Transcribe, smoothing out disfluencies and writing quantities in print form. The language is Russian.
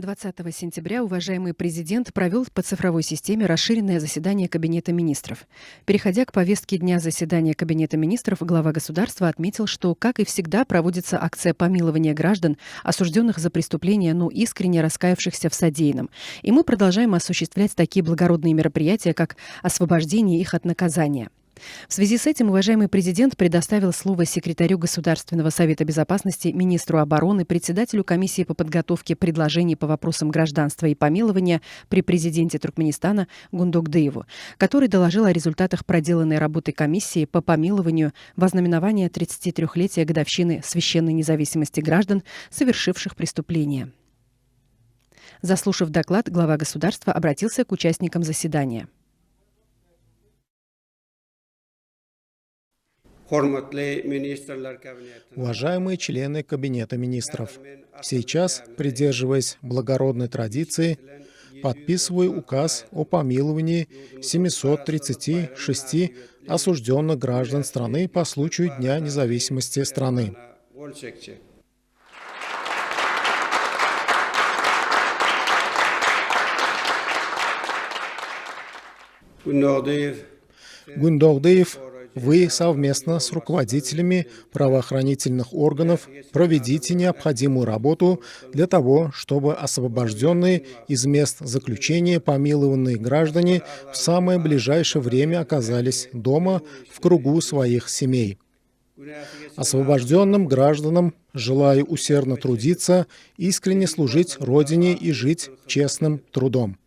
20 сентября уважаемый президент провел по цифровой системе расширенное заседание Кабинета министров. Переходя к повестке дня заседания Кабинета министров, глава государства отметил, что, как и всегда, проводится акция помилования граждан, осужденных за преступления, но искренне раскаявшихся в содеянном. И мы продолжаем осуществлять такие благородные мероприятия, как освобождение их от наказания. В связи с этим уважаемый президент предоставил слово секретарю Государственного совета безопасности, министру обороны, председателю комиссии по подготовке предложений по вопросам гражданства и помилования при президенте Туркменистана Гундогдыеву, который доложил о результатах проделанной работы комиссии по помилованию во знаменование 33-летия годовщины священной независимости граждан, совершивших преступления. Заслушав доклад, глава государства обратился к участникам заседания. Уважаемые члены Кабинета министров, сейчас, придерживаясь благородной традиции, подписываю указ о помиловании 736 осужденных граждан страны по случаю Дня независимости страны. Гундогдыев, вы совместно с руководителями правоохранительных органов проведите необходимую работу для того, чтобы освобожденные из мест заключения помилованные граждане в самое ближайшее время оказались дома в кругу своих семей. Освобожденным гражданам желаю усердно трудиться, искренне служить Родине и жить честным трудом.